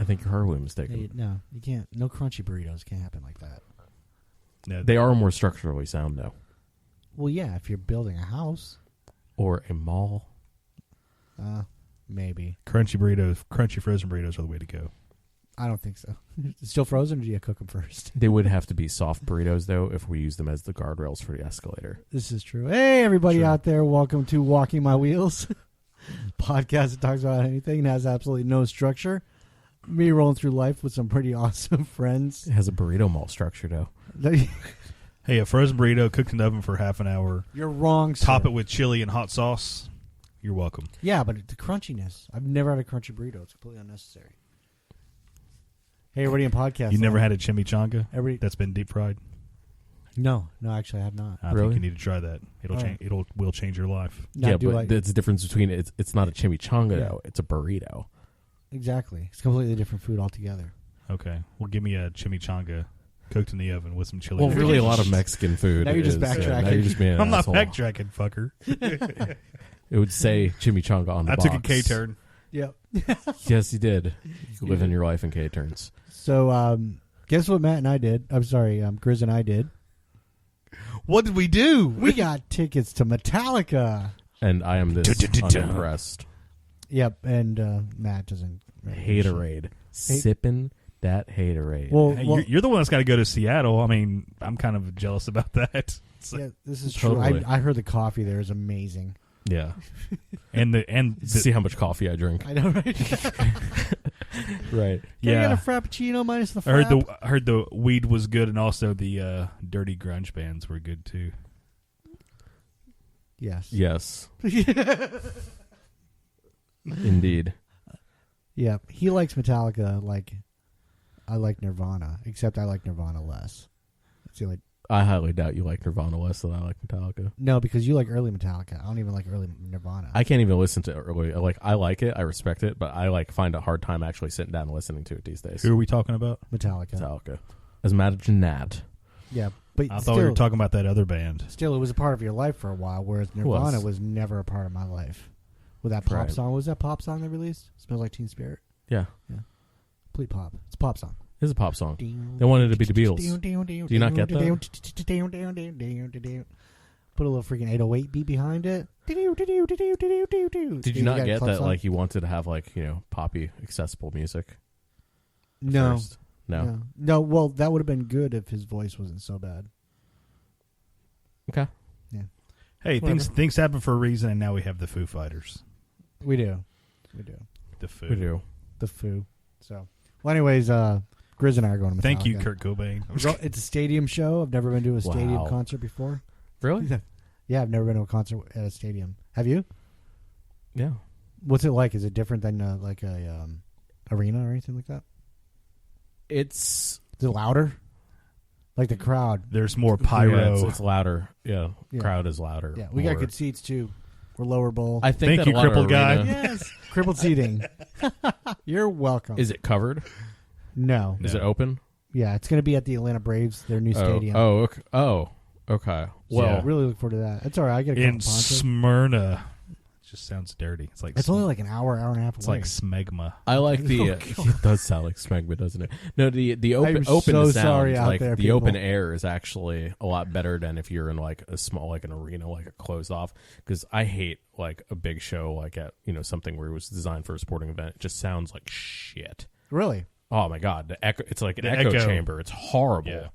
I think you're horribly mistaken. Hey, no, you can't. No crunchy burritos can happen like that. No, They are more structurally sound, though. Well, yeah, if you're building a house, Or a mall. maybe. crunchy frozen burritos are the way to go. I don't think so. Still frozen, or do you cook them first? They would have to be soft burritos, though, if we use them as the guardrails for the escalator. This is true. Hey, everybody True. out there. Welcome to Walking My Wheels. Podcast that talks about anything and has absolutely no structure. Me rolling through life with some pretty awesome friends. It has a burrito mall structure, though. Hey, a frozen burrito cooked in the oven for half an hour. You're wrong, sir. Top it with chili and hot sauce. You're welcome. Yeah, but the crunchiness. I've never had a crunchy burrito. It's completely unnecessary. Hey, everybody in podcast. You never had a chimichanga Everybody. that's been deep fried? No, actually, I have not. I Really? think you need to try that. It'll All change. Will change your life. Now, yeah, do but I- there's a difference between it's not a chimichanga, Yeah. though. It's a burrito. Exactly. It's completely different food altogether. Okay. Well, give me a chimichanga cooked in the oven with some chili. Well, and really, a onions. lot of Mexican food. Now you're just is, backtracking. now you're just being an I'm not asshole. backtracking, fucker. It would say chimichanga on the I box. took a K-turn. Yep. Yes, you did. You live in your life in K-turns. So, guess what Matt and I did? I'm sorry, Grizz and I did. What did we do? We got tickets to Metallica. And I am this unimpressed. Yep, and Matt doesn't. Haterade. Sipping that haterade. Well, Hey, you're the one that's got to go to Seattle. I mean, I'm kind of jealous about that. yeah, this is Totally. true. I heard the coffee there is amazing. yeah. And the See how much coffee I drink. I know, right? Right. Can I get a yeah. frappuccino minus the I heard frap? I heard the weed was good, and also the dirty grunge bands were good too. Yes. Yes. Indeed. Yeah, he likes Metallica like I like Nirvana, except I like Nirvana less. That's the only. I highly doubt you like Nirvana less than I like Metallica. No, because you like early Metallica. I don't even like early Nirvana. I can't even listen to early. I like it. I respect it, but I find a hard time actually sitting down and listening to it these days. Who are we talking about? Metallica. Metallica. As imagine that. Yeah, but I still, thought we were talking about that other band. still, it was a part of your life for a while, whereas Nirvana was? was never a part of my life. With that pop Right. song, what was that pop song they released? Smells Like Teen Spirit. Yeah. Complete pop. It's a pop song. It's a pop song. They wanted it to be the Beatles. Do you not get that? Put a little freaking 808 beat behind it. Did you not get that? Like, you wanted to have poppy, accessible music. no, First? No. no. Well, that would have been good if his voice wasn't so bad. Okay. Hey, Whatever. things happen for a reason, and now we have the Foo Fighters. We do. The Foo. We do. The Foo. So, well, anyways, Grizz and I are going to Metallica. Thank you, Kurt Cobain. It's a stadium show. I've never been to a stadium Wow. concert before. Really? Yeah, I've never been to a concert at a stadium. Have you? Yeah. What's it like? Is it different than like a arena or anything like that? It's Is it louder? Like the crowd. There's more pyro. Yeah, it's louder. Yeah. Yeah. Crowd is louder. Yeah, we got more. good seats too. We're lower bowl. I think Thank that you, a lot of crippled guy. arena- Yes, crippled seating. You're welcome. Is it covered? No. Is it open? Yeah, it's going to be at the Atlanta Braves, their new stadium. Oh, okay. Okay. Well, Yeah, really look forward to that. It's all right. I get a couple in ponchos. Smyrna. It just sounds dirty. It's like It's only like an hour and a half it's away. like smegma. I like the. Oh, it does sound like smegma, doesn't it? No, the open I'm open so sound, sorry out like there, the open people. air is actually a lot better than if you're in like a small, like an arena, like a closed off. Because I hate like a big show like at something where it was designed for a sporting event. It just sounds like shit. Really? Oh my god, the echo! It's like an The echo echo. chamber. It's horrible. Yeah.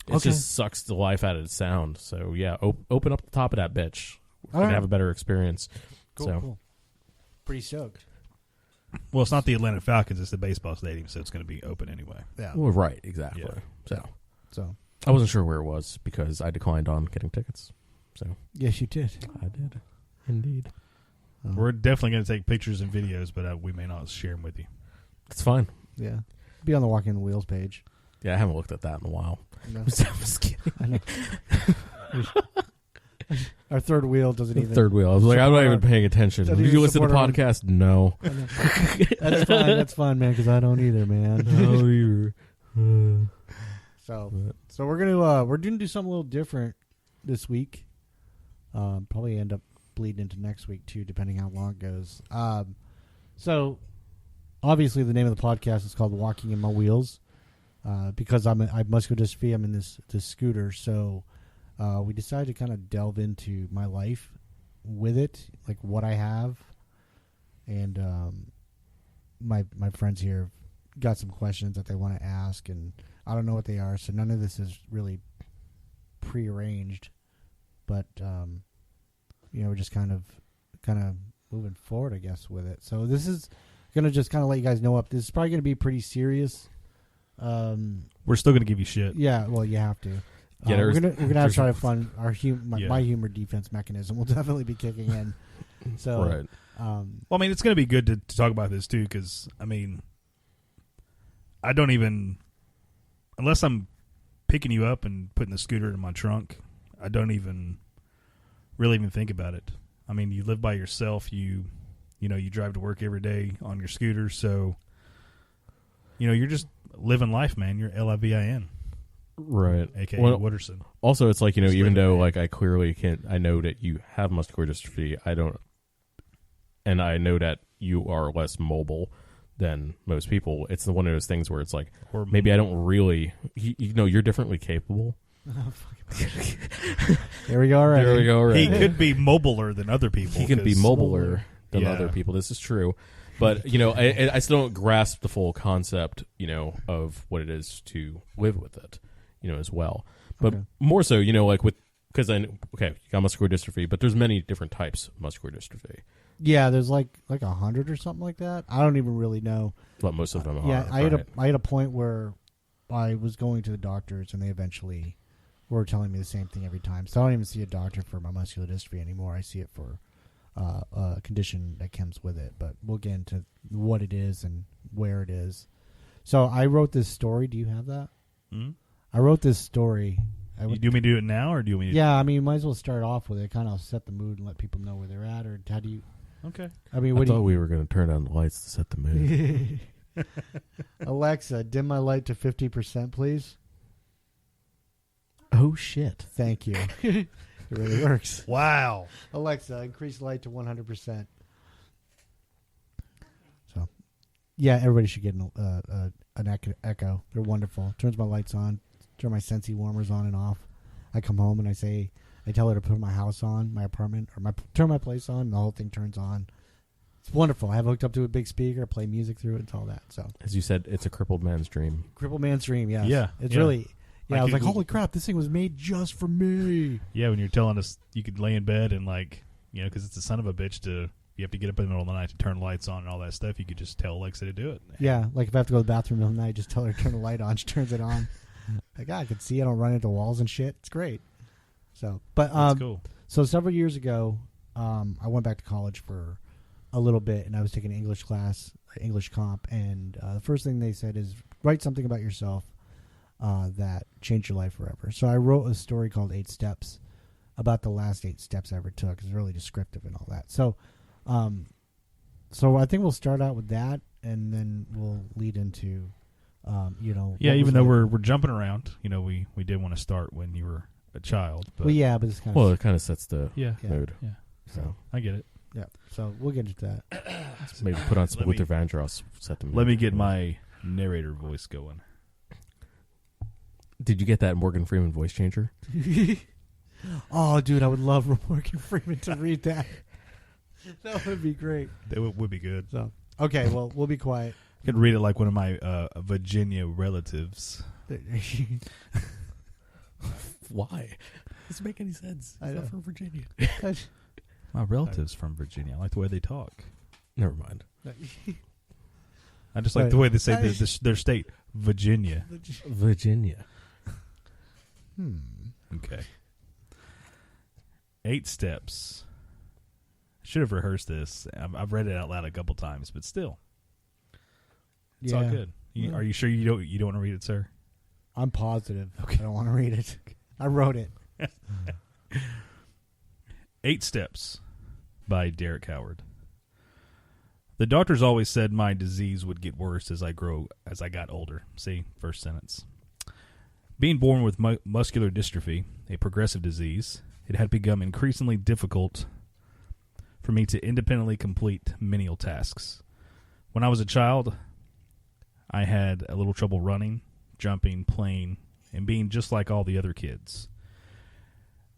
It Okay. just sucks the life out of the sound. So yeah, open up the top of that bitch. We're All gonna right. have a better experience. Cool, so cool. Pretty stoked. Well, it's not the Atlanta Falcons. It's the baseball stadium, so it's going to be open anyway. Yeah. well, right, exactly. Yeah. So, I wasn't sure where it was because I declined on getting tickets. So yes, you did. I did, indeed. We're definitely going to take pictures and videos, but we may not share them with you. It's fine. Yeah. Be on the Walking the Wheels page. Yeah, I haven't looked at that in a while. No. I'm just kidding. I know. Our third wheel doesn't even. Third wheel. I was like, I'm not support even paying attention. doesn't Did you even listen to the support our own- podcast? No. I know. That's fine. That's fine, man. Because I don't either, man. Oh, you're. So we're gonna do something a little different this week. Probably end up bleeding into next week too, depending how long it goes. So obviously the name of the podcast is called Walking in My Wheels. Because I have muscular dystrophy, I'm in this scooter. So we decided to kind of delve into my life with it, like what I have. And my friends here got some questions that they want to ask, and I don't know what they are, so none of this is really prearranged. But we're just kind of moving forward, I guess, with it. So this is gonna just kind of let you guys know up. This is probably gonna be pretty serious. We're still gonna give you shit. Yeah, well, you have to. Yeah, we're gonna have to try to fund our my Yeah. humor defense mechanism will definitely be kicking in. So, Right. Well, I mean, it's going to be good to talk about this, too, because, I mean, I don't even, unless I'm picking you up and putting the scooter in my trunk, I don't even really even think about it. I mean, you live by yourself, you drive to work every day on your scooter, so, you're just living life, man. You're LIVIN, Right. a.k.a. Well, Wooderson. also, it's like, Just even living though, it. like, I clearly can't, I know that you have muscular dystrophy, and I know that you are less mobile than most people. It's one of those things where it's like, Or maybe I don't really, you're differently capable. there we go. Already. There we go. Right. He could be mobiler than other people. He can be 'cause- mobiler than Yeah. other people. This is true. But, I still don't grasp the full concept, of what it is to live with it, as well. But Okay. more so, like because you got muscular dystrophy, but there's many different types of muscular dystrophy. Yeah, there's like 100 or something like that. I don't even really know. But most of them are. Yeah, I right? had a point where I was going to the doctors, and they eventually were telling me the same thing every time. So I don't even see a doctor for my muscular dystrophy anymore. I see it for a condition that comes with it. But we'll get into what it is and where it is. So I wrote this story. Do you have that? Hmm? I wrote this story. Do you want me to do it now, or do you want me to Yeah, I mean, might as well start off with it. Kind of set the mood and let people know where they're at, or how do you? Okay. I mean, I what do thought you? we were going to turn on the lights to set the mood. Alexa, dim my light to 50%, please. Oh, shit. Thank you. It really works. Wow. Alexa, increase light to 100%. So, yeah, everybody should get an Echo. They're wonderful. Turns my lights on. Turn my Sensi warmers on and off. I come home and I tell her to put my house on, my apartment, or turn my place on, and the whole thing turns on. It's wonderful. I have it hooked up to a big speaker, play music through it, and all that. So, As you said, it's a crippled man's dream. Crippled Man's Dream, yes. Yeah, It's yeah. really... Yeah, Like I was like, it- holy crap, this thing was made just for me. Yeah, when you're telling us you could lay in bed and because it's a son of a bitch you have to get up in the middle of the night to turn lights on and all that stuff. You could just tell Alexa to do it. Yeah, like if I have to go to the bathroom in the middle of the night, just tell her to turn the light on. She turns it on. Like, I can see I don't run into walls and shit. It's great. So, but That's cool. so several years ago, I went back to college for a little bit, and I was taking an English class, English comp, and the first thing they said is write something about yourself that changed your life forever. So I wrote a story called 8 Steps about the last 8 steps I ever took. It's really descriptive and all that. So, so I think we'll start out with that, and then we'll lead into, Yeah, what even was though like- we're jumping around, we did want to start when you were a child. But well, yeah, but it's kind of Well, it kind of sets the yeah, Yeah. mood. yeah. So I get it. yeah. So we'll get into that. maybe put on some Let me- Luther Vandross, set the mood. Let me get my narrator voice going. Did you get that Morgan Freeman voice changer? Oh, dude, I would love Morgan Freeman to read that. That would be great. That would be good. So, okay, well, we'll be quiet. I could read it like one of my Virginia relatives. Why? Doesn't make any sense. I It's not know. from Virginia. My relatives from Virginia. I like the way they talk. Never mind. I just like Right. the way they say their state, Virginia. Virginia. Okay. 8 steps. Should have rehearsed this. I've read it out loud a couple times, but still, it's all good. Yeah. Are you sure you don't want to read it, sir? I'm positive. Okay. I don't want to read it. I wrote it. 8 Steps by Derek Howard. The doctors always said my disease would get worse as I got older. See, first sentence. Being born with muscular dystrophy, a progressive disease, it had become increasingly difficult for me to independently complete menial tasks. When I was a child, I had a little trouble running, jumping, playing, and being just like all the other kids.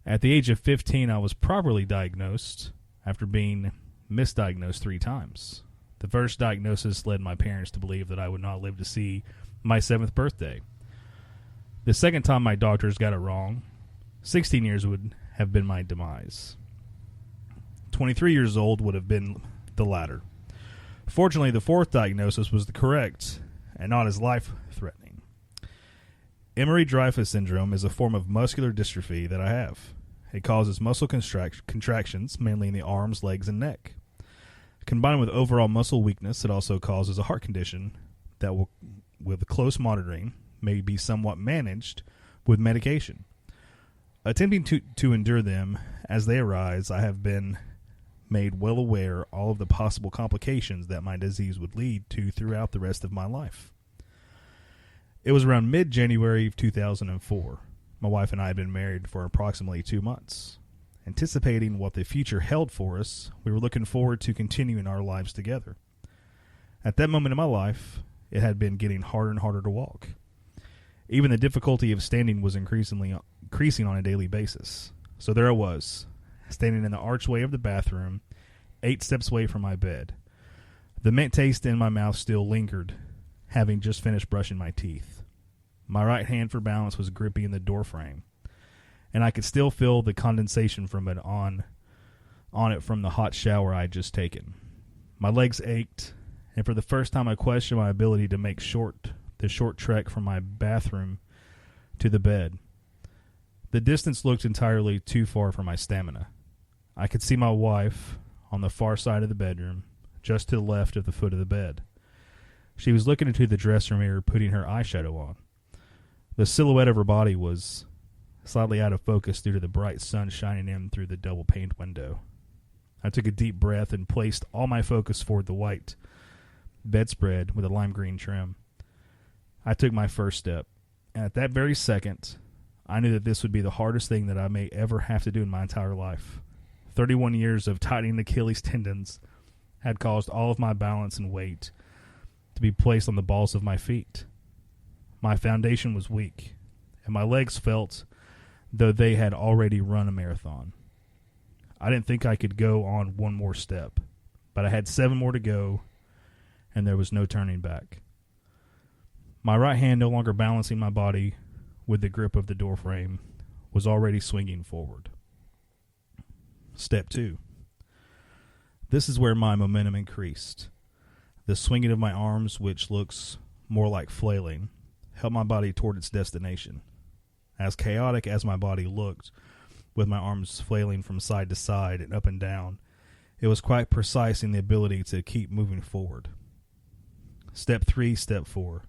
At the age of 15, I was properly diagnosed after being misdiagnosed 3 times. The first diagnosis led my parents to believe that I would not live to see my 7th birthday. The second time my doctors got it wrong, 16 years would have been my demise. 23 years old would have been the latter. Fortunately, the 4th diagnosis was the correct and not as life-threatening. Emery-Dreifuss syndrome is a form of muscular dystrophy that I have. It causes muscle contractions, mainly in the arms, legs, and neck. Combined with overall muscle weakness, it also causes a heart condition that will, with close monitoring, may be somewhat managed with medication. Attempting to endure them as they arise, I have been made well aware all of the possible complications that my disease would lead to throughout the rest of my life. It was around mid-January of 2004. My wife and I had been married for approximately 2 months. Anticipating what the future held for us, we were looking forward to continuing our lives together. At that moment in my life, it had been getting harder and harder to walk. Even the difficulty of standing was increasing on a daily basis. So there I was, standing in the archway of the bathroom, 8 steps away from my bed. The mint taste in my mouth still lingered, having just finished brushing my teeth. My right hand for balance was gripping the door frame, and I could still feel the condensation from it on it from the hot shower I had just taken. My legs ached, and for the first time I questioned my ability to make the short trek from my bathroom to the bed. The distance looked entirely too far for my stamina. I could see my wife on the far side of the bedroom, just to the left of the foot of the bed. She was looking into the dresser mirror, putting her eyeshadow on. The silhouette of her body was slightly out of focus due to the bright sun shining in through the double-paned window. I took a deep breath and placed all my focus toward the white bedspread with a lime green trim. I took my first step, and at that very second, I knew that this would be the hardest thing that I may ever have to do in my entire life. 31 years of tightening Achilles tendons had caused all of my balance and weight to be placed on the balls of my feet. My foundation was weak, and my legs felt though they had already run a marathon. I didn't think I could go on one more step, but I had 7 more to go, and there was no turning back. My right hand, no longer balancing my body with the grip of the door frame, was already swinging forward. Step 2. This is where my momentum increased. The swinging of my arms, which looks more like flailing, helped my body toward its destination. As chaotic as my body looked, with my arms flailing from side to side and up and down, it was quite precise in the ability to keep moving forward. Step 3, Step 4.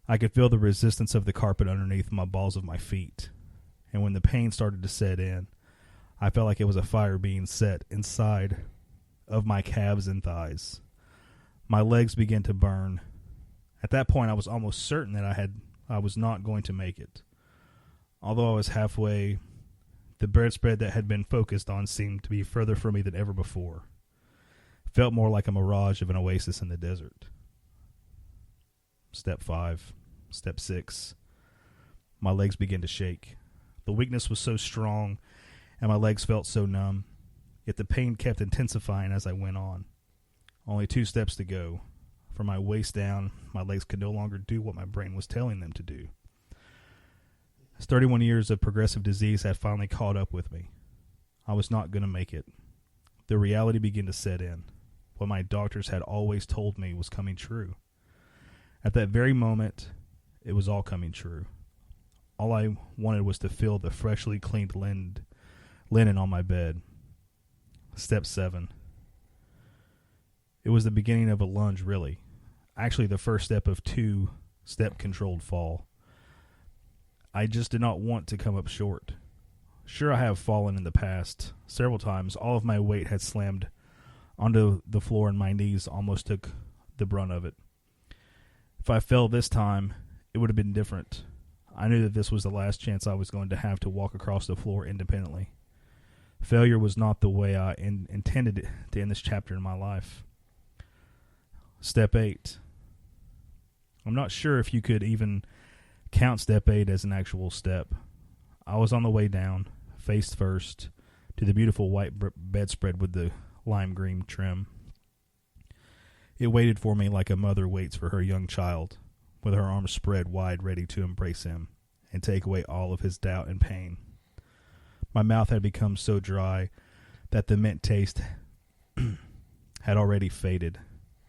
I could feel the resistance of the carpet underneath my balls of my feet, and when the pain started to set in, I felt like it was a fire being set inside of my calves and thighs. My legs began to burn. At that point, I was almost certain that I was not going to make it. Although I was halfway, the bedspread that had been focused on seemed to be further from me than ever before. It felt more like a mirage of an oasis in the desert. Step 5, Step 6. My legs began to shake. The weakness was so strong, and my legs felt so numb, yet the pain kept intensifying as I went on. Only 2 steps to go. From my waist down, my legs could no longer do what my brain was telling them to do. 31 years of progressive disease had finally caught up with me. I was not going to make it. The reality began to set in. What my doctors had always told me was coming true. At that very moment, it was all coming true. All I wanted was to feel the freshly cleaned linen on my bed. Step 7. It was the beginning of a lunge, really. Actually, the first step of 2-step controlled fall. I just did not want to come up short. Sure, I have fallen in the past. Several times, all of my weight had slammed onto the floor and my knees almost took the brunt of it. If I fell this time, it would have been different. I knew that this was the last chance I was going to have to walk across the floor independently. Failure was not the way I intended to end this chapter in my life. Step 8. I'm not sure if you could even count step 8 as an actual step. I was on the way down, face first, to the beautiful white bedspread with the lime green trim. It waited for me like a mother waits for her young child, with her arms spread wide ready to embrace him and take away all of his doubt and pain. My mouth had become so dry that the mint taste had already faded,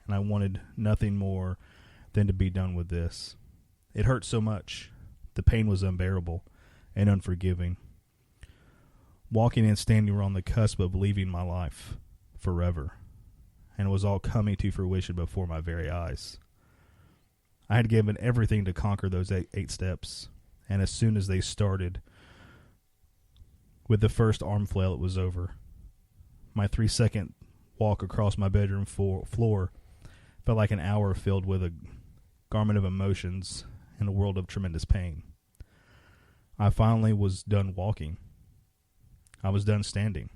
and I wanted nothing more than to be done with this. It hurt so much. The pain was unbearable and unforgiving. Walking and standing were on the cusp of leaving my life forever, and it was all coming to fruition before my very eyes. I had given everything to conquer those 8 steps, and as soon as they started, with the first arm flail, it was over. My 3-second walk across my bedroom floor felt like an hour filled with a garment of emotions in a world of tremendous pain. I finally was done walking. I was done standing.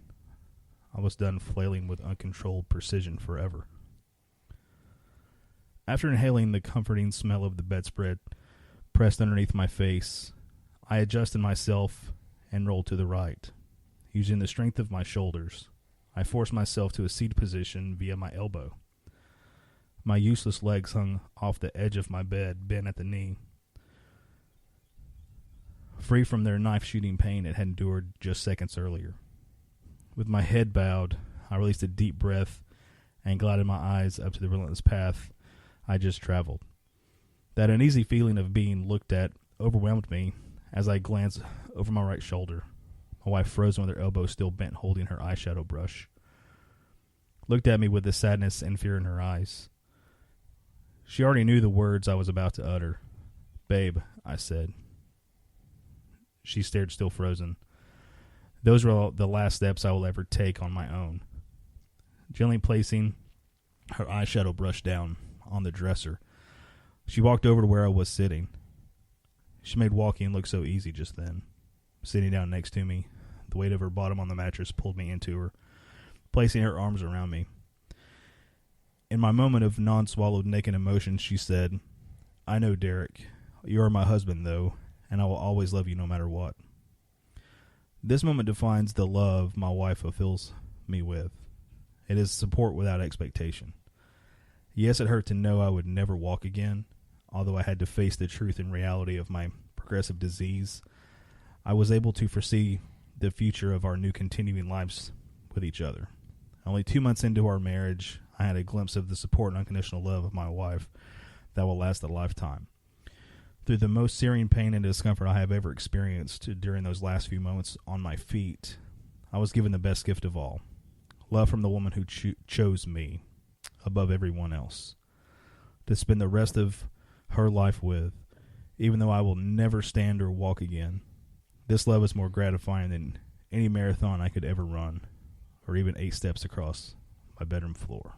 I was done flailing with uncontrolled precision forever. After inhaling the comforting smell of the bedspread pressed underneath my face, I adjusted myself and rolled to the right. Using the strength of my shoulders, I forced myself to a seated position via my elbow. My useless legs hung off the edge of my bed, bent at the knee. Free from their knife-shooting pain it had endured just seconds earlier. With my head bowed, I released a deep breath and glided my eyes up to the relentless path I just traveled. That uneasy feeling of being looked at overwhelmed me as I glanced over my right shoulder. My wife, frozen with her elbow still bent, holding her eyeshadow brush, looked at me with the sadness and fear in her eyes. She already knew the words I was about to utter. "Babe," I said. She stared, still frozen. Those were the last steps I will ever take on my own. Gently placing her eyeshadow brush down on the dresser, she walked over to where I was sitting. She made walking look so easy just then. Sitting down next to me, the weight of her bottom on the mattress pulled me into her, placing her arms around me. In my moment of non-swallowed naked emotion, she said, "I know, Derek. You are my husband, though, and I will always love you no matter what." This moment defines the love my wife fulfills me with. It is support without expectation. Yes, it hurt to know I would never walk again, although I had to face the truth and reality of my progressive disease. I was able to foresee the future of our new continuing lives with each other. Only 2 months into our marriage, I had a glimpse of the support and unconditional love of my wife that will last a lifetime. Through the most searing pain and discomfort I have ever experienced during those last few moments on my feet, I was given the best gift of all, love from the woman who chose me above everyone else, to spend the rest of her life with, even though I will never stand or walk again. This love is more gratifying than any marathon I could ever run, or even 8 steps across my bedroom floor.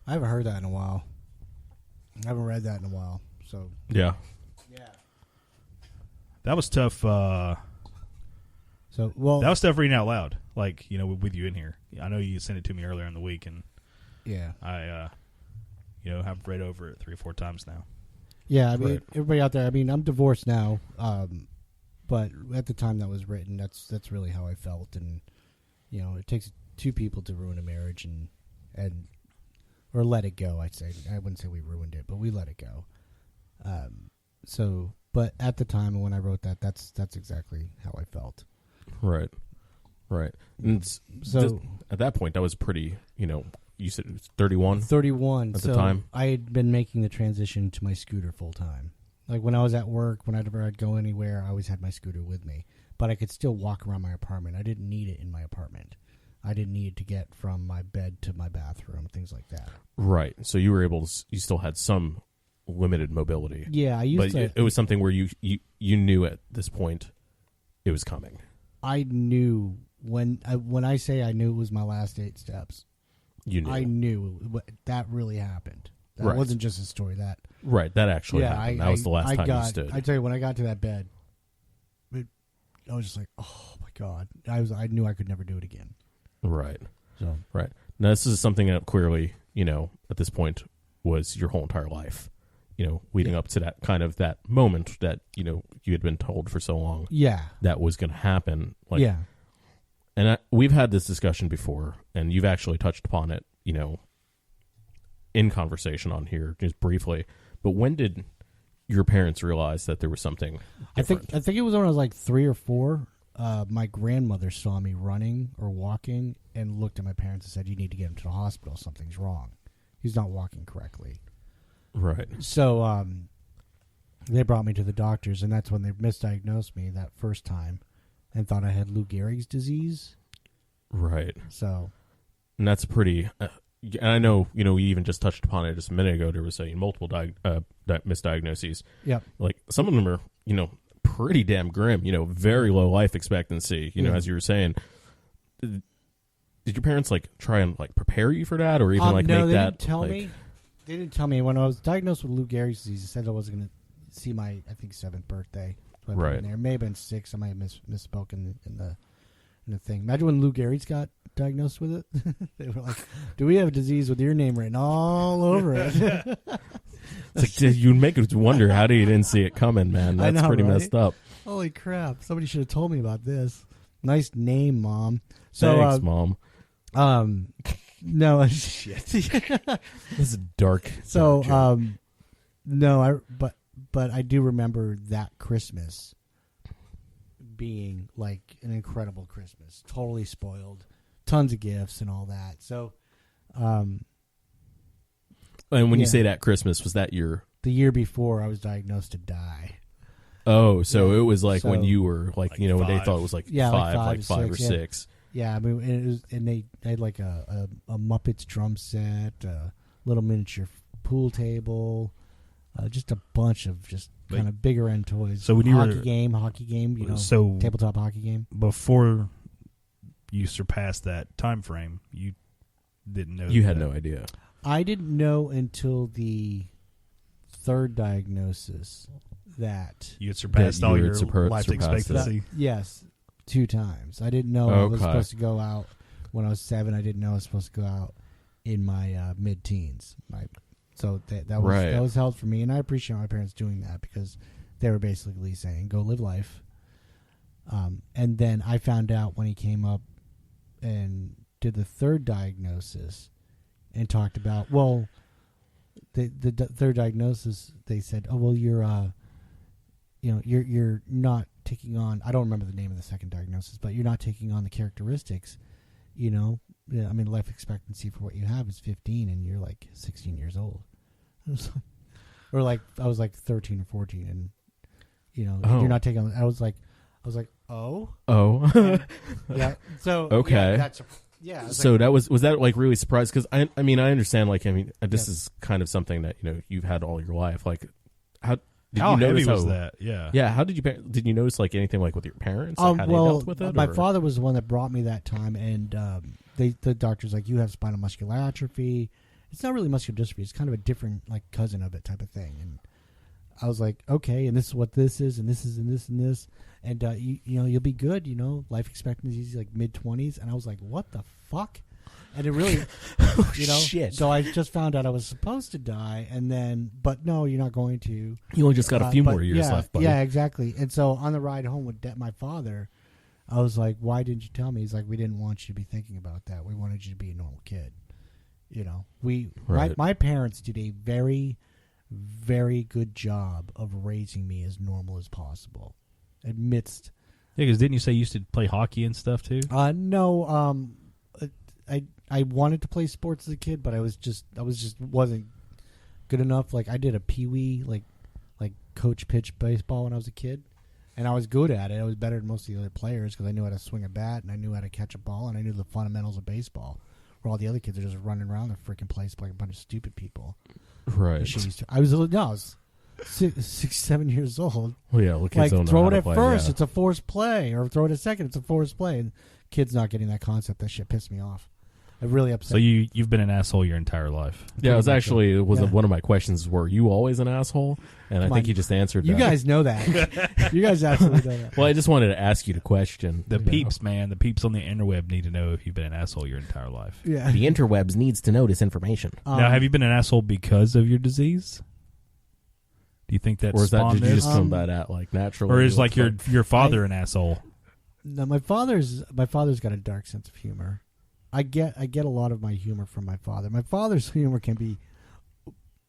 I haven't heard that in a while. I haven't read that in a while. So Yeah. That was tough. That was tough reading out loud, like, with you in here. I know you sent it to me earlier in the week, and yeah, I, have read over it 3 or 4 times now. Yeah, I mean, Right. Everybody out there. I mean, I'm divorced now, but at the time that was written, that's really how I felt, and it takes 2 people to ruin a marriage, and or let it go. I'd say I wouldn't say we ruined it, but we let it go. But at the time when I wrote that, that's exactly how I felt. Right. And So at that point, that was pretty, you said it was 31? 31 At the time? I had been making the transition to my scooter full time. Like when I was at work, whenever I'd go anywhere, I always had my scooter with me. But I could still walk around my apartment. I didn't need it in my apartment. I didn't need to get from my bed to my bathroom, things like that. Right. So you were able to, you still had some limited mobility. Yeah, I used to. It was something where you knew at this point it was coming. I knew when I say I knew it was my last 8 steps. You knew. I knew that really happened. That Right. wasn't just a story. That That actually happened. That was the last time you stood. I tell you, when I got to that bed, I was just like, oh my God. I knew I could never do it again. Right. So Right. Now, this is something that clearly, at this point was your whole entire life, leading up to that kind of that moment that, you had been told for so long that was going to happen. And we've had this discussion before, and you've actually touched upon it, in conversation on here just briefly. But when did your parents realize that there was something different? I think it was when I was like 3 or 4. My grandmother saw me running or walking and looked at my parents and said, "You need to get him to the hospital. Something's wrong. He's not walking correctly." Right. So they brought me to the doctors, and that's when they misdiagnosed me that first time and thought I had Lou Gehrig's disease. Right. So, and that's pretty. And I know, we even just touched upon it just a minute ago. There was multiple misdiagnoses. Yep. Like some of them are, pretty damn grim. Very low life expectancy. As you were saying. Did your parents try and prepare you for that, or even no, make they that? Didn't tell me. They didn't tell me when I was diagnosed with Lou Gehrig's disease. They said I wasn't going to see my 7th birthday. So I put right. In there. It may have been 6. I might have misspoke in the thing. Imagine when Lou Gehrig's got diagnosed with it. They were like, "Do we have a disease with your name written all over it?" It's you'd make it wonder how you didn't see it coming, man. That's pretty messed up. Holy crap! Somebody should have told me about this. Nice name, Mom. So, thanks, Mom. No, shit. This is dark. So, dark no, but I do remember that Christmas being like an incredible Christmas. Totally spoiled, tons of gifts and all that. So, and when you say that Christmas, was that the year before I was diagnosed to die? Oh, so it was when you were when they thought it was 5 or 6. Yeah, I mean, they had like a Muppets drum set, a little miniature pool table, just a bunch of kind of bigger end toys. So when you hockey game, so tabletop hockey game. Before you surpassed that time frame, you didn't know. You had no idea. I didn't know until the 3rd diagnosis that you had surpassed all your life that. expectancy. Yes. 2 times. I didn't know I was supposed to go out when I was 7. I didn't know I was supposed to go out in my mid-teens. So that was held for me, and I appreciate my parents doing that because they were basically saying, "Go live life." And then I found out when he came up and did the 3rd diagnosis and talked about the 3rd diagnosis. They said, "Oh well, you're not taking on," I don't remember the name of the 2nd diagnosis, but you're not taking on the characteristics, life expectancy for what you have is 15 and you're 16 years old. Or I was 13 or 14 and, you're not taking on, I was like, oh. Yeah. So, okay. Yeah. So that was that really surprised? Because I understand, this is kind of something that, you've had all your life. How you notice heavy was that? Yeah. Yeah. How did you notice anything with your parents? How they dealt with it? My father was the one that brought me that time, and the doctor's like, "You have spinal muscular atrophy." It's not really muscular dystrophy. It's kind of a different cousin of it type of thing. And I was like, okay, and this is what this is, and this is, and this, and this, and you'll be good. Life expectancy is mid-20s, and I was like, what the fuck? And it really, shit. So I just found out I was supposed to die, and then, but no, you're not going to. You only just got a few more years left, buddy. Yeah, exactly. And so on the ride home with my father, I was like, why didn't you tell me? He's like, we didn't want you to be thinking about that. We wanted you to be a normal kid. My parents did a very, very good job of raising me as normal as possible. Amidst. Yeah, because didn't you say you used to play hockey and stuff too? No. I wanted to play sports as a kid, but I wasn't good enough. I did a peewee, like coach pitch baseball when I was a kid, and I was good at it. I was better than most of the other players because I knew how to swing a bat and I knew how to catch a ball and I knew the fundamentals of baseball. Where all the other kids are just running around the freaking place like a bunch of stupid people. Right. I was 6, 7 years old. Well, yeah, look, kids don't know throw how it to at play, first, yeah. It's a forced play, or throw it at second, it's a forced play. And kids not getting that concept, that shit pissed me off. really upset. So you've been an asshole your entire life. Yeah, it was one of my questions. Were you always an asshole? And I think you just answered. You guys know that. You guys absolutely know that. Well, I just wanted to ask you the question. The peeps, man, the peeps on the interweb need to know if you've been an asshole your entire life. Yeah. The interwebs needs to know this information. Now, have you been an asshole because of your disease? Do you think that's or is that did you just come by that like naturally, or is like your father an asshole? No, my father's got a dark sense of humor. I get a lot of my humor from my father. My father's humor can be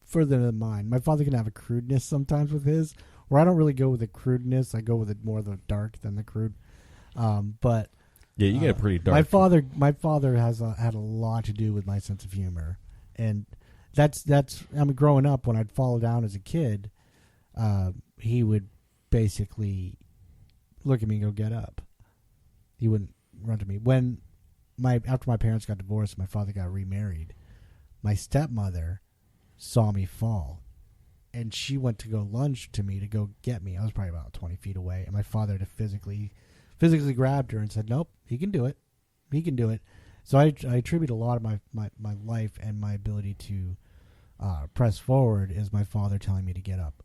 further than mine. My father can have a crudeness sometimes with his, where I don't really go with the crudeness. I go with it more the dark than the crude. But yeah, you get a pretty dark. My father has had a lot to do with my sense of humor, and that's. I mean, growing up when I'd fall down as a kid, he would basically look at me and go, "Get up." He wouldn't run to me. After my parents got divorced, my father got remarried. My stepmother saw me fall, and she went to go lunge to me to go get me. I was probably about 20 feet away, and my father had physically grabbed her and said, "Nope, he can do it. He can do it." So I attribute a lot of my life and my ability to press forward is my father telling me to get up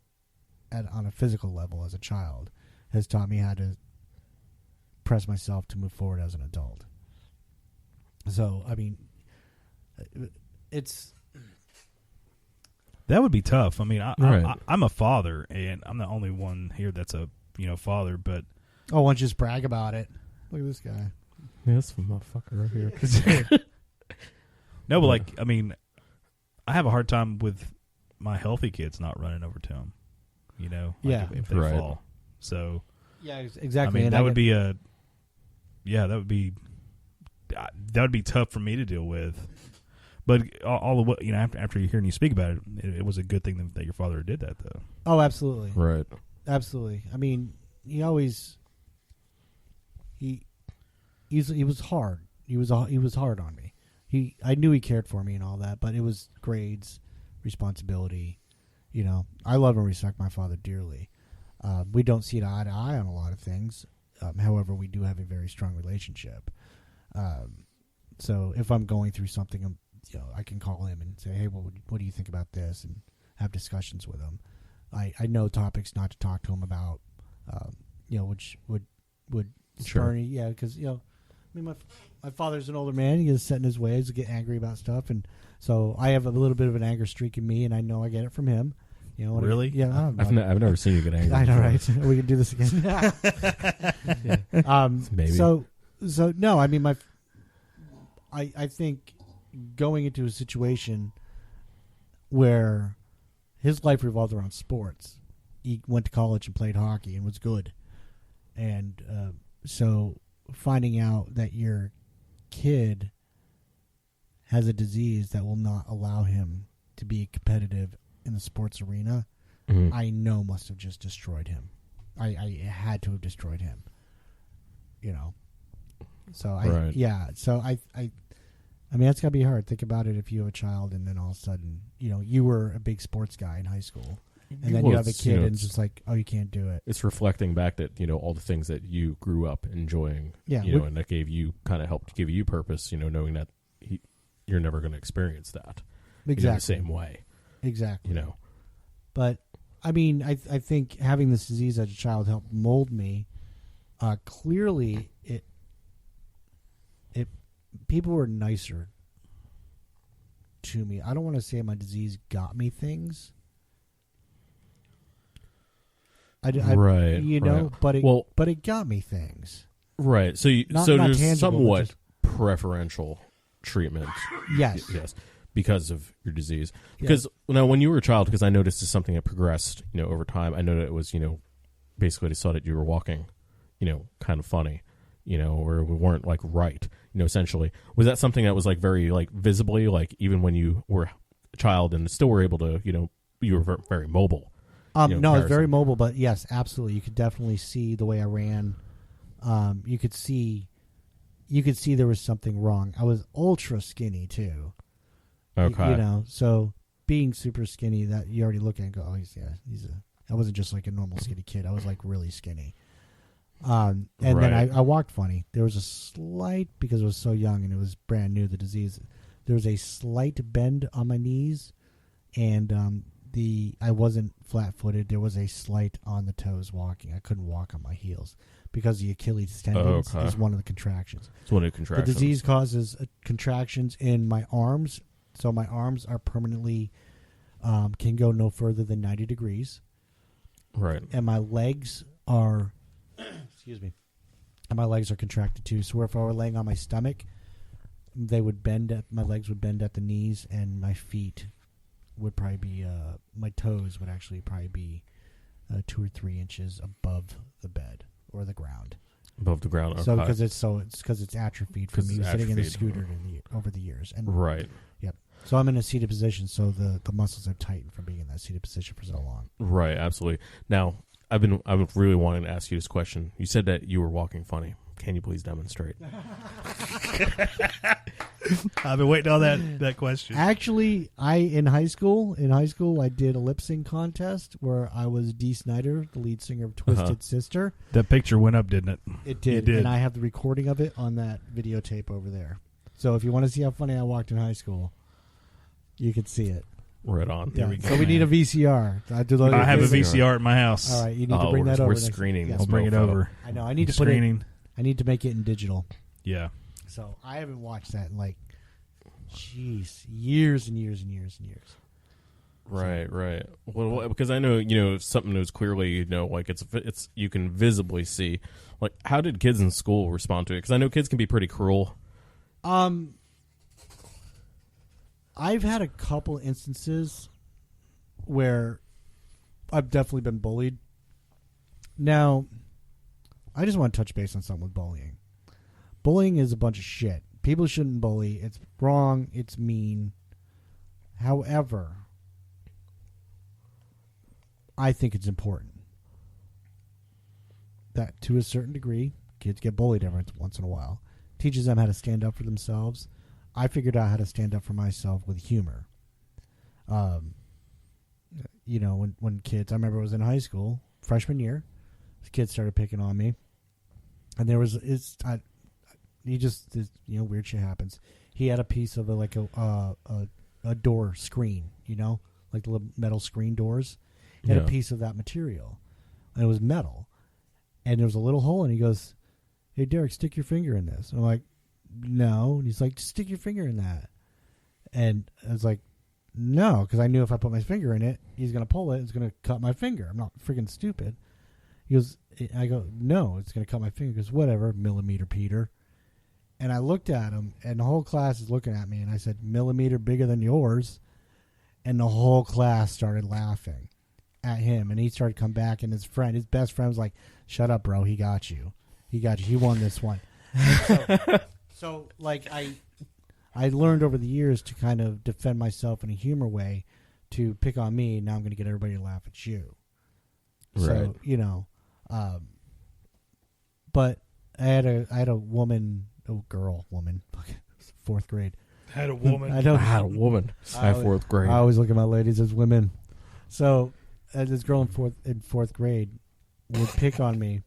on a physical level as a child has taught me how to press myself to move forward as an adult. So, I mean, that would be tough. I mean, I'm a father, and I'm the only one here that's a father. But why don't you just brag about it? Look at this guy. Yeah, this motherfucker right here. No, but like, I mean, I have a hard time with my healthy kids not running over to them. If they fall. So yeah, exactly. I mean, that would be tough for me to deal with. But all of what after hearing you speak about it, it was a good thing that your father did that, though. Oh, absolutely, right, absolutely. I mean, he was hard. He was hard on me. I knew he cared for me and all that, but it was grades, responsibility. I love and respect my father dearly. We don't see eye to eye on a lot of things. However, we do have a very strong relationship. So if I'm going through something, I can call him and say, "Hey, what do you think about this?" and have discussions with him. I know topics not to talk to him about, which would spur me. Yeah, because I mean, my father's an older man. He gets set in his ways to get angry about stuff, and so I have a little bit of an anger streak in me, and I know I get it from him. Really? Yeah, I've never seen you get angry. I know, right? We can do this again. Yeah. Maybe. So no. I mean, I think going into a situation where his life revolved around sports. He went to college and played hockey and was good, and so finding out that your kid has a disease that will not allow him to be competitive in the sports arena, I know must have just destroyed him. I had to have destroyed him. So I mean, that's gotta be hard. Think about it if you have a child and then all of a sudden, you were a big sports guy in high school, and then you have a kid and it's just like, oh, you can't do it. It's reflecting back that all the things that you grew up enjoying, and that helped give you purpose. Knowing that you're never going to experience that the same way. Exactly. But I mean, I think having this disease as a child helped mold me. Clearly, it people were nicer to me. I don't want to say my disease got me things. But it got me things. Right. So there's somewhat preferential treatment. Yes. Yes. Because of your disease. Because now, when you were a child, because I noticed this is something that progressed, over time. I know that it was, basically they saw that you were walking, kind of funny, or we weren't like right, essentially. Was that something that was like very like visibly, like even when you were a child and still were able to, you were very mobile? No, I was very mobile, but yes, absolutely. You could definitely see the way I ran. You could see there was something wrong. I was ultra skinny too. Okay. So being super skinny, that you already look at and go, oh, I wasn't just like a normal skinny kid. I was like really skinny. And then I walked funny. There was a slight, because I was so young and it was brand new, the disease. There was a slight bend on my knees, and I wasn't flat-footed. There was a slight on the toes walking. I couldn't walk on my heels because the Achilles tendon is one of the contractions. It's one of the contractions. The disease causes contractions in my arms, so my arms are permanently can go no further than 90 degrees. Right. And my legs are, excuse me, and my legs are contracted too. So if I were laying on my stomach, they would bend. My legs would bend at the knees, and my feet would probably be, my toes would actually probably be 2 or 3 inches above the bed or the ground. Above the ground. Okay. So because it's atrophied from me sitting in the scooter over the years. And right. Yep. So I'm in a seated position, so the muscles are tightened from being in that seated position for so long. Right. Absolutely. Now, I've been really wanting to ask you this question. You said that you were walking funny. Can you please demonstrate? I've been waiting on that question. Actually, in high school, I did a lip sync contest where I was Dee Snider, the lead singer of Twisted Sister. That picture went up, didn't it? It did. And I have the recording of it on that videotape over there. So if you want to see how funny I walked in high school, you can see it. Right on. Yeah. We go. So we need a VCR. I have a VCR at my house. All right, you need to bring that over. We're screening. Yes, I'll bring it over. I know. I need to put it. I need to make it in digital. Yeah. So I haven't watched that in years and years and years and years. Right, right. Well, because I know, something that was clearly, like it's you can visibly see. Like, how did kids in school respond to it? Because I know kids can be pretty cruel. I've had a couple instances where I've definitely been bullied. Now, I just want to touch base on something with bullying. Bullying is a bunch of shit. People shouldn't bully. It's wrong. It's mean. However, I think it's important that to a certain degree, kids get bullied every once in a while. Teaches them how to stand up for themselves. I figured out how to stand up for myself with humor. When kids, I remember I was in high school, freshman year, kids started picking on me. And there was, weird shit happens. He had a piece of a door screen, like the little metal screen doors. He had a piece of that material, and it was metal. And there was a little hole, and he goes, "Hey, Derek, stick your finger in this." And I'm like, "No." And he's like, "Just stick your finger in that." And I was like, "No," because I knew if I put my finger in it, he's going to pull it. It's going to cut my finger. I'm not freaking stupid. I go, "No, it's going to cut my finger." He goes, "Whatever, millimeter Peter." And I looked at him, and the whole class is looking at me, and I said, "Millimeter bigger than yours." And the whole class started laughing at him, and he started to come back, and his best friend was like, "Shut up, bro. He got you. He won this one." So I learned over the years to kind of defend myself in a humor way, to pick on me. Now I'm going to get everybody to laugh at you. Right. So, but I had a woman, fourth grade. Had a woman. I had a woman. Fourth grade. I always look at my ladies as women. So this girl in fourth grade would pick on me.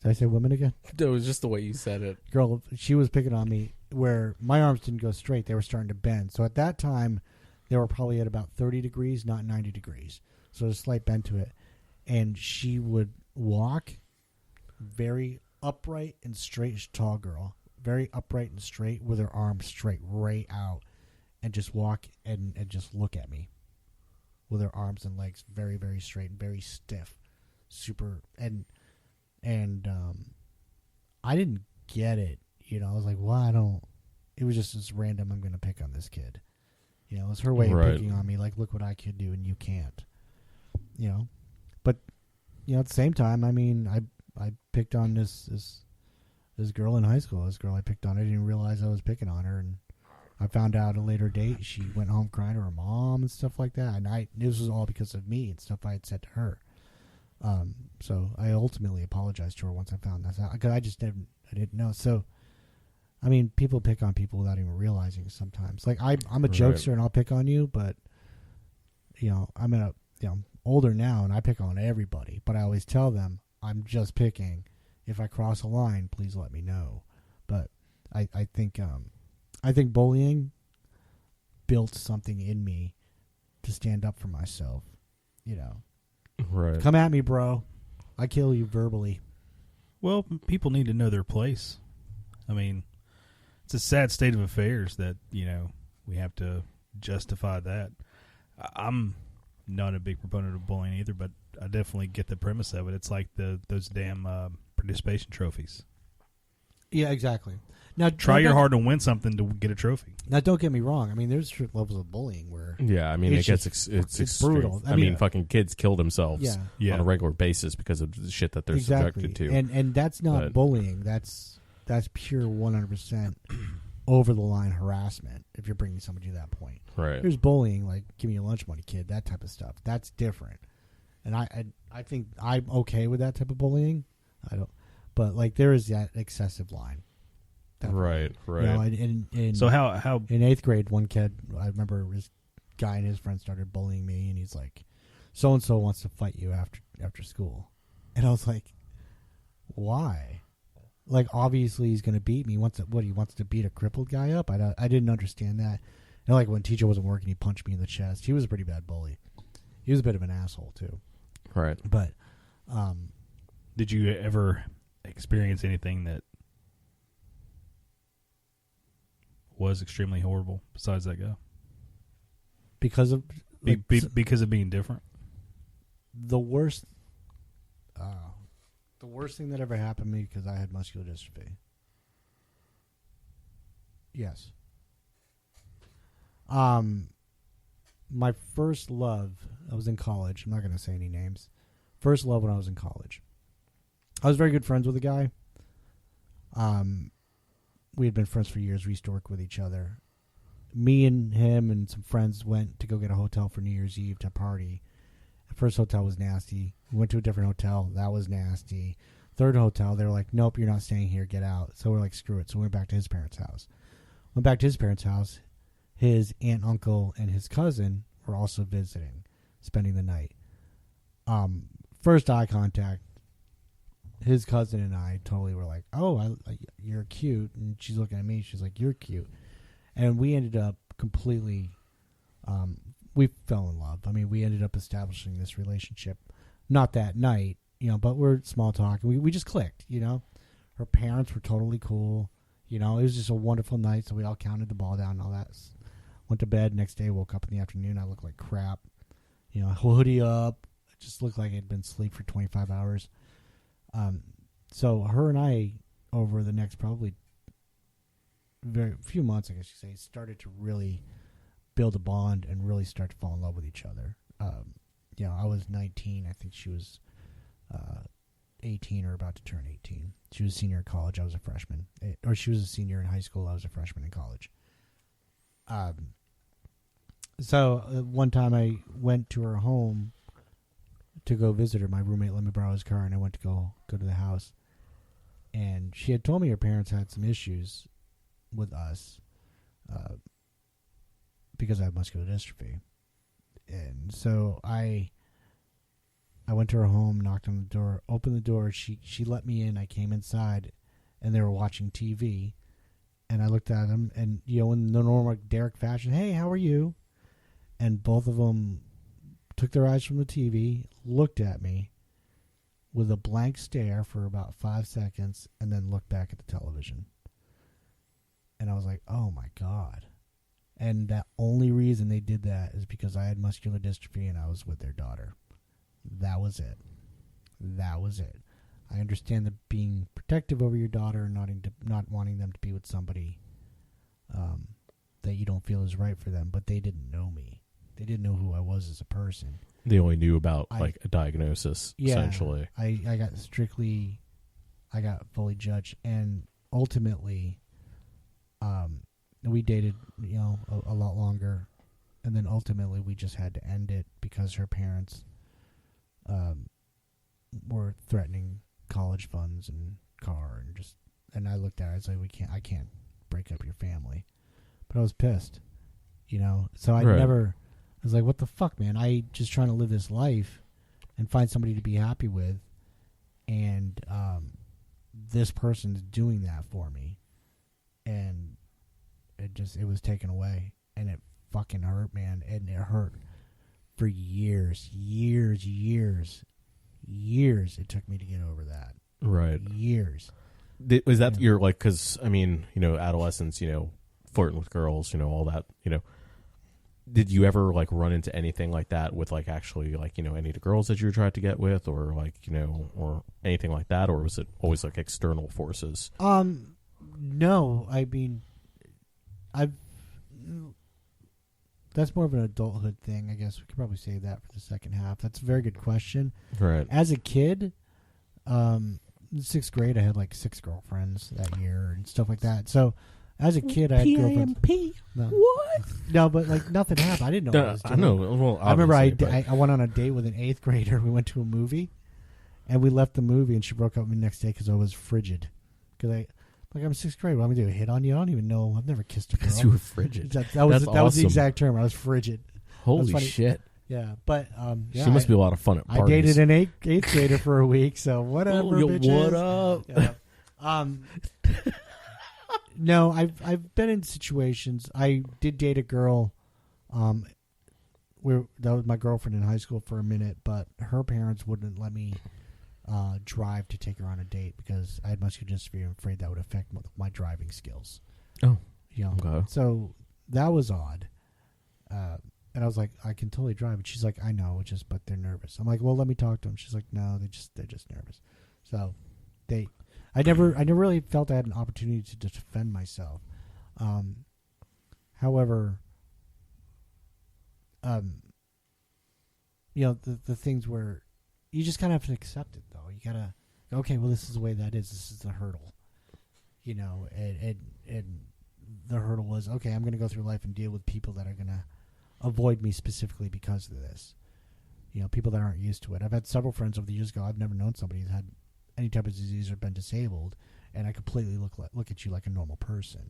Did I say women again? It was just the way you said it. Girl, she was picking on me where my arms didn't go straight. They were starting to bend. So at that time, they were probably at about 30 degrees, not 90 degrees. So there's a slight bend to it. And she would walk very upright and straight. She's a tall girl. Very upright and straight with her arms straight right out. And just walk and just look at me with her arms and legs very, very straight and very stiff. Super. And I didn't get it. I was like, well, it was just this random, I'm going to pick on this kid. It was her way of picking on me. Like, look what I can do and you can't. But, at the same time, I mean, I picked on this girl in high school. This girl I picked on, I didn't realize I was picking on her. And I found out at a later date she went home crying to her mom and stuff like that. And this was all because of me and stuff I had said to her. So I ultimately apologized to her once I found that out, because I didn't know. So, I mean, people pick on people without even realizing sometimes. Like I'm a jokester and I'll pick on you, but I'm older now and I pick on everybody, but I always tell them I'm just picking If I cross a line, please let me know. But I think bullying built something in me to stand up for myself. You know, right? Come at me, bro. I kill you verbally. Well, people need to know their place. I mean, it's a sad state of affairs that, you know, we have to justify that. I'm not a big proponent of bullying either, but I definitely get the premise of it. It's like those damn participation trophies. Yeah, exactly. Now, try your hard to win something to get a trophy. Now, don't get me wrong. I mean, there's levels of bullying where I mean, it's brutal. I mean, fucking kids kill themselves on a regular basis because of the shit that they're subjected to. And that's not bullying. That's pure 100% over the line harassment. If you're bringing somebody to that point, right? There's bullying, like give me your lunch money, kid. That type of stuff. That's different. And I think I'm okay with that type of bullying. I don't, but like there is that excessive line. Right. You know, so how in 8th grade, one kid, I remember this guy and his friend started bullying me, and he's like, "So and so wants to fight you after school," and I was like, "Why?" Like obviously he's going to beat me. He wants to beat a crippled guy up? I didn't understand that. And like when teacher wasn't working, he punched me in the chest. He was a pretty bad bully. He was a bit of an asshole too. Right. But did you ever experience anything that was extremely horrible besides that guy? Because of because of being different? The worst thing that ever happened to me because I had muscular dystrophy. Yes. My first love, I was in college. I'm not going to say any names. First love when I was in college. I was very good friends with a guy. We had been friends for years. We used to work with each other. Me and him and some friends went to go get a hotel for New Year's Eve to party. The first hotel was nasty. We went to a different hotel. That was nasty. Third hotel, they were like, nope, you're not staying here. Get out. So we're like, screw it. So we went back to his parents' house. Went back to his parents' house. His aunt, uncle, and his cousin were also visiting, spending the night. First eye contact, his cousin and I totally were like, oh, you're cute. And she's looking at me. She's like, you're cute. And we ended up completely, we fell in love. I mean, we ended up establishing this relationship. Not that night, you know, but we're small talk. We just clicked, you know. Her parents were totally cool. You know, it was just a wonderful night. So we all counted the ball down and all that. Went to bed. Next day, woke up in the afternoon. I looked like crap. You know, hoodie up. It just looked like I'd been asleep for 25 hours. So her and I, over the next probably very few months, I guess you say, started to really build a bond and really start to fall in love with each other. You know, I was 19. I think she was 18 or about to turn 18. She was a senior in college. I was a freshman. Or she was a senior in high school. I was a freshman in college. So one time I went to her home to go visit her. My roommate let me borrow his car, and I went to go to the house. And she had told me her parents had some issues with us because I have muscular dystrophy. And so I went to her home, knocked on the door, opened the door. She let me in. I came inside, and they were watching TV. And I looked at them, and, you know, in the normal Derek fashion, hey, how are you? And both of them took their eyes from the TV, looked at me with a blank stare for about 5 seconds, and then looked back at the television. And I was like, oh, my God. And the only reason they did that is because I had muscular dystrophy and I was with their daughter. That was it. That was it. I understand that being protective over your daughter and not wanting them to be with somebody that you don't feel is right for them, but they didn't know me. They didn't know who I was as a person. They only knew about like a diagnosis, essentially. I got fully judged, and ultimately, we dated, you know, a lot longer, and then ultimately we just had to end it because her parents were threatening college funds and car and I looked at her. I was like, I can't break up your family, but I was pissed, you know. So I was like, what the fuck, man? I just trying to live this life and find somebody to be happy with, and this person's doing that for me, and it was taken away, and it fucking hurt, man, and it hurt for years. It took me to get over that. Right. Years. Was that your, like, because, I mean, adolescence, flirting with girls, all that, did you ever, like, run into anything like that with, like, actually, like, any of the girls that you tried to get with, or, like, or anything like that, or was it always, like, external forces? No, I mean, that's more of an adulthood thing, I guess. We could probably save that for the second half. That's a very good question. Right. As a kid, in 6th grade, I had like 6 girlfriends that year and stuff like that. So, as a kid, I had girlfriends. No. What? No, but like nothing happened. I didn't know. What I was doing. I know. Well, I remember I went on a date with an 8th grader. We went to a movie, and we left the movie, and she broke up with me the next day because I was frigid. Because I'm 6th grade. What am I going to do? Hit on you? I don't even know. I've never kissed a girl. Because you were frigid. That was the exact term. I was frigid. Holy shit. Yeah, but yeah, she must be a lot of fun at parties. I dated an 8th grader for a week, so whatever. What up? Yeah. No, I've been in situations. I did date a girl. That was my girlfriend in high school for a minute, but her parents wouldn't let me drive to take her on a date because I had muscular dystrophy and afraid that would affect my driving skills. Oh, okay. So that was odd. And I was like, I can totally drive. And she's like, I know, but they're nervous. I'm like, well, let me talk to them. She's like, no, they're just nervous. So I never really felt I had an opportunity to defend myself. However, the things where you just kind of have to accept it, though. You gotta, okay, well, this is the way that is. This is the hurdle. And the hurdle was, okay, I'm going to go through life and deal with people that are going to avoid me specifically because of this. People that aren't used to it. I've had several friends over the years ago. I've never known somebody who's had any type of disease or been disabled, and I completely look at you like a normal person.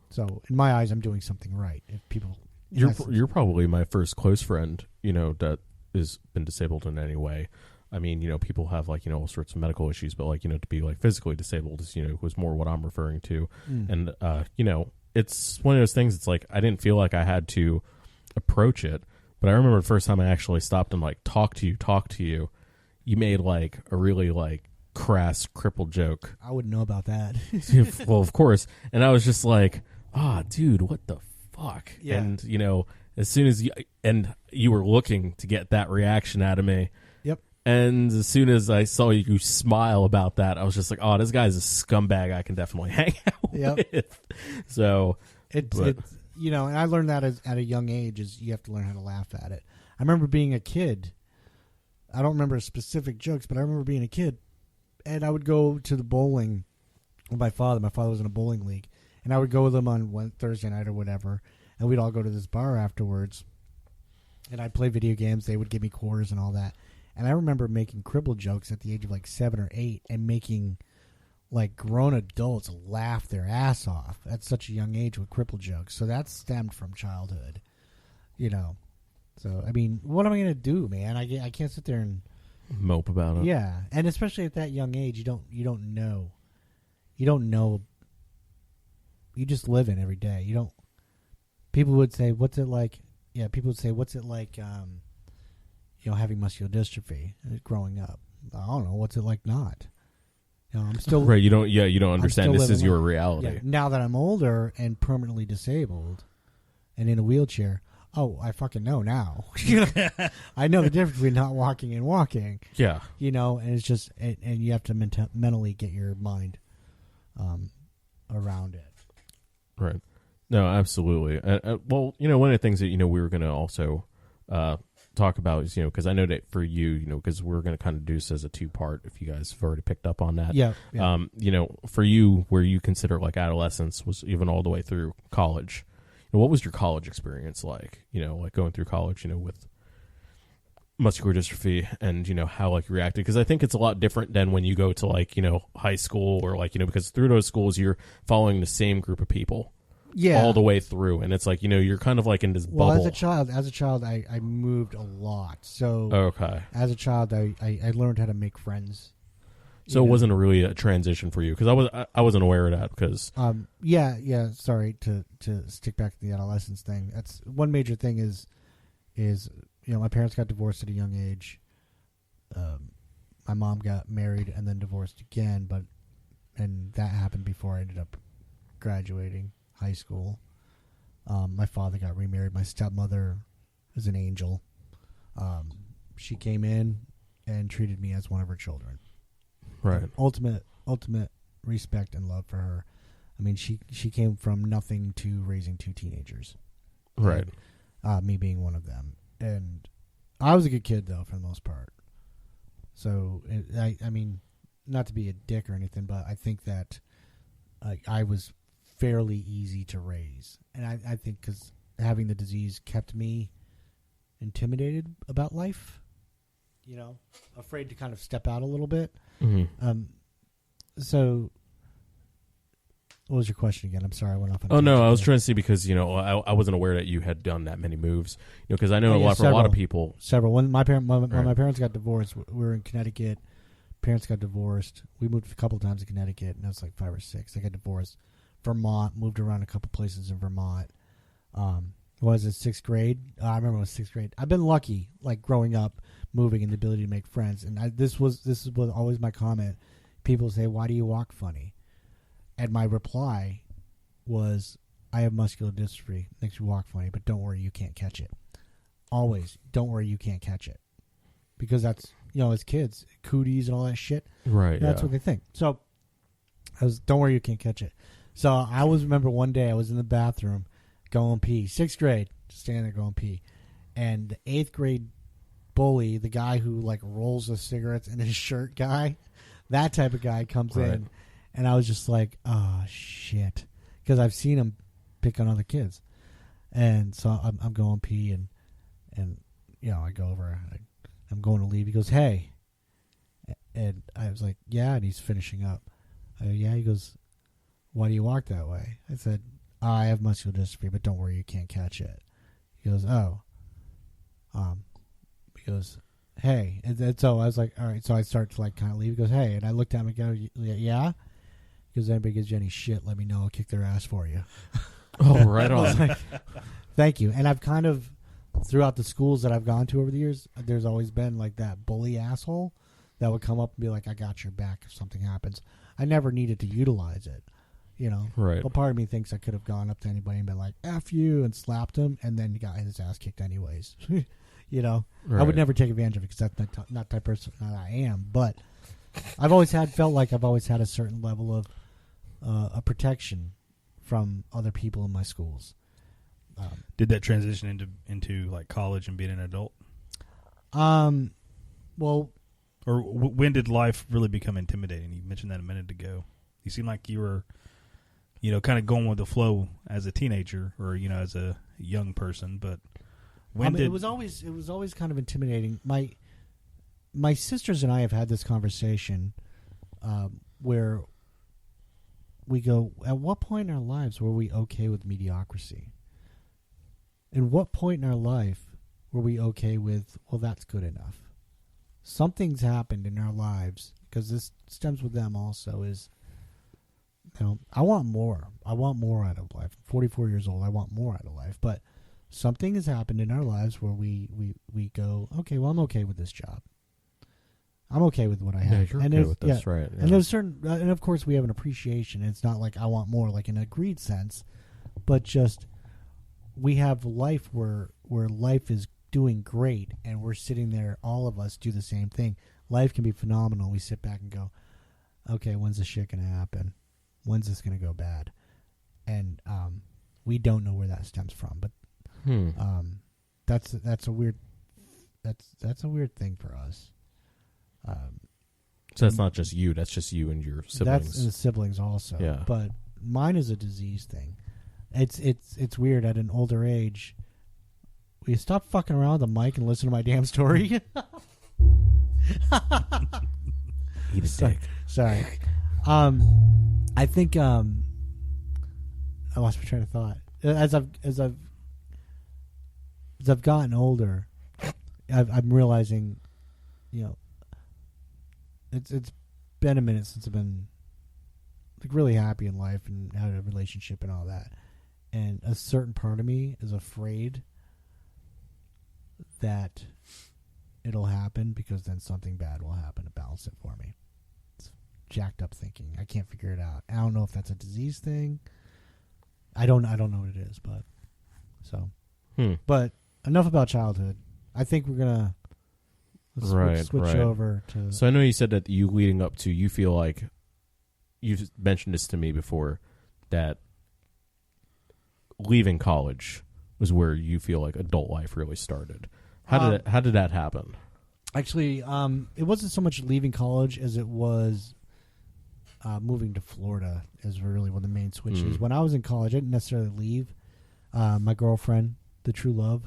So in my eyes, I'm doing something right. If people, you're probably my first close friend, that has been disabled in any way. I mean, people have like, all sorts of medical issues, but like, to be like physically disabled is, was more what I'm referring to. And, it's one of those things. It's like, I didn't feel like I had to approach it, but I remember the first time I actually stopped and like talk to you, you made like a really like crass crippled joke. I wouldn't know about that. Well, of course. And I was just like, dude, what the fuck? Yeah. And, as soon as you were looking to get that reaction out of me. Yep. And as soon as I saw you smile about that, I was just like, oh, this guy's a scumbag I can definitely hang out with. So it's and I learned that at a young age is you have to learn how to laugh at it. I remember being a kid. I don't remember specific jokes, but I remember being a kid, and I would go to the bowling with my father. My father was in a bowling league, and I would go with him on one Thursday night or whatever, and we'd all go to this bar afterwards, and I'd play video games. They would give me quarters and all that. And I remember making crippled jokes at the age of like 7 or 8 and making like grown adults laugh their ass off at such a young age with crippled jokes. So that stemmed from childhood, So, I mean, what am I going to do, man? I can't sit there and mope about it. Yeah. And especially at that young age, you don't know. You don't know. You just live in every day. People would say, what's it like? Yeah, people would say, what's it like, having muscular dystrophy growing up? I don't know. What's it like not? I'm still... Right, you don't understand. This is your reality. Yeah, now that I'm older and permanently disabled and in a wheelchair, I fucking know now. I know the difference between not walking and walking. Yeah. And it's just... And you have to mentally get your mind around it. Right. No, absolutely. Well, one of the things that, we were going to also talk about is, because I know that for you, because we're going to kind of do this as a 2-part if you guys have already picked up on that. Yeah. For you, where you consider like adolescence was even all the way through college, what was your college experience like? Like going through college, with muscular dystrophy and, how like you reacted? Because I think it's a lot different than when you go to like, high school or like, because through those schools, you're following the same group of people. Yeah, all the way through, and it's like you're kind of like in this bubble. Well, as a child, I moved a lot. So okay, as a child, I learned how to make friends. So it wasn't really a transition for you because I wasn't aware of that because Sorry to stick back to the adolescence thing. That's one major thing is my parents got divorced at a young age. My mom got married and then divorced again, and that happened before I ended up graduating high school. My father got remarried. My stepmother is an angel. She came in and treated me as one of her children. Right. Ultimate respect and love for her. I mean, she came from nothing to raising 2 teenagers. Right. And, me being one of them. And I was a good kid, though, for the most part. So, I mean, not to be a dick or anything, but I think that I was fairly easy to raise. And I think because having the disease kept me intimidated about life, afraid to kind of step out a little bit. Mm-hmm. So, what was your question again? I'm sorry, I went off on Oh, no, I was trying to see because, I wasn't aware that you had done that many moves. Because I know for a lot of people. Several. When my parents got divorced, we were in Connecticut. Parents got divorced. We moved a couple of times to Connecticut, and I was like 5 or 6. They got divorced. Vermont, moved around a couple places in Vermont. Was it 6th grade? I remember it was 6th grade. I've been lucky, like growing up, moving, and the ability to make friends. And this was always my comment. People say, "Why do you walk funny?" And my reply was, "I have muscular dystrophy. Makes me walk funny, but don't worry, you can't catch it." Always, don't worry, you can't catch it, because that's as kids, cooties and all that shit. Right. That's what they think. So don't worry, you can't catch it. So I always remember one day I was in the bathroom going pee, 6th grade, just standing there going pee, and the 8th grade bully, the guy who like rolls the cigarettes in his shirt guy, that type of guy comes in, and I was just like, oh shit, because I've seen him pick on other kids, and so I'm going pee, and I go over, I'm going to leave. He goes, "Hey," and I was like, "Yeah," and he's finishing up. I go, "Yeah." He goes, "Why do you walk that way?" I said, "I have muscular dystrophy, but don't worry, you can't catch it." He goes, "Oh." He goes, "Hey." And so I was like, all right. So I start to like kind of leave. He goes, "Hey." And I looked at him and go, "Yeah?" He goes, "Anybody gives you any shit, let me know. I'll kick their ass for you." Oh, right on. Like, thank you. And I've kind of, throughout the schools that I've gone to over the years, there's always been like that bully asshole that would come up and be like, "I got your back if something happens." I never needed to utilize it. Right. But part of me thinks I could have gone up to anybody and been like, "F you," and slapped him, and then he got his ass kicked anyways. Right. I would never take advantage of it because that's not the type of person that I am. But I've always felt like I've always had a certain level of a protection from other people in my schools. Did that transition into like college and being an adult? Well, or when did life really become intimidating? You mentioned that a minute ago. You seem like you were, kind of going with the flow as a teenager or as a young person. But it was always kind of intimidating. My sisters and I have had this conversation where we go, at what point in our lives were we okay with mediocrity? And what point in our life were we okay with, well, that's good enough? Something's happened in our lives, because this stems with them also, is, I want more. I want more out of life. I'm 44 years old. I want more out of life. But something has happened in our lives where we go, okay, well, I'm okay with this job. I'm okay with what I have. Yeah, you're okay with this, right. Yeah. And there's certain, and of course we have an appreciation. It's not like I want more, like in a greed sense, but just we have life where life is doing great, and we're sitting there, all of us do the same thing. Life can be phenomenal. We sit back and go, okay, when's this shit going to happen? When's this going to go bad? And we don't know where that stems from, but that's a weird thing for us. So that's not just you. That's just you and your siblings. That's the siblings also. Yeah. But mine is a disease thing. It's weird. At an older age, will you stop fucking around with the mic and listen to my damn story? Eat a dick. Sorry. I think I lost my train of thought. As I've gotten older, I'm realizing, it's been a minute since I've been like really happy in life and had a relationship and all that. And a certain part of me is afraid that it'll happen because then something bad will happen to balance it for me. It's jacked up thinking. I can't figure it out. I don't know if that's a disease thing. I don't know what it is, but so. But enough about childhood. I think we're gonna switch over to. So I know you said that you leading up to, you feel like you've mentioned this to me before, that leaving college was where you feel like adult life really started. How did that happen? Actually, it wasn't so much leaving college as it was moving to Florida is really one of the main switches. When I was in college, I didn't necessarily leave. My girlfriend, the true love,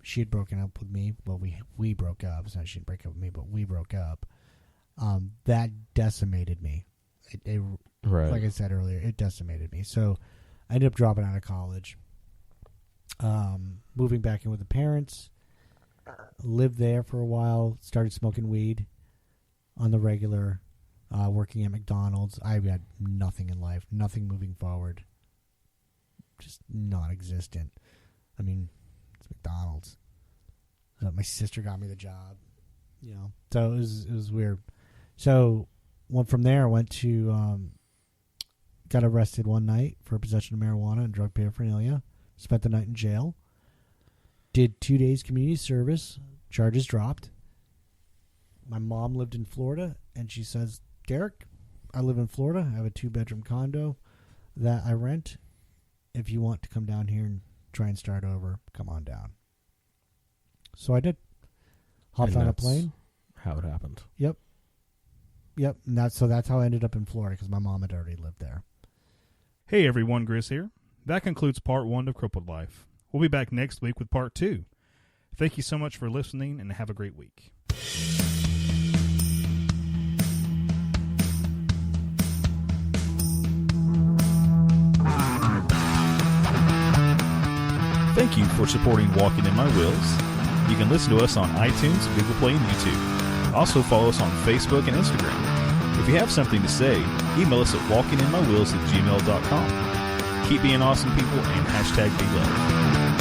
she had broken up with me. Well, we broke up. So she didn't break up with me, but we broke up. That decimated me. Right. Like I said earlier, it decimated me. So I ended up dropping out of college, moving back in with the parents, lived there for a while, started smoking weed on the regular, working at McDonald's. I had nothing in life, nothing moving forward, just non-existent. I mean, it's McDonald's. My sister got me the job, so it was weird. So went from there. I went to got arrested one night for possession of marijuana and drug paraphernalia. Spent the night in jail. Did 2 days community service. Charges dropped. My mom lived in Florida, and she says, Derek, I live in Florida. I have a 2-bedroom condo that I rent. If you want to come down here and try and start over, come on down. So I did. Hopped on a plane. How it happened. Yep. And that's how I ended up in Florida, because my mom had already lived there. Hey everyone, Gris here. That concludes part 1 of Crippled Life. We'll be back next week with part 2. Thank you so much for listening, and have a great week. Thank you for supporting Walking in My Wheels. You can listen to us on iTunes, Google Play, and YouTube. Also follow us on Facebook and Instagram. If you have something to say, email us at walkinginmywheels@gmail.com. Keep being awesome people and #BeLove.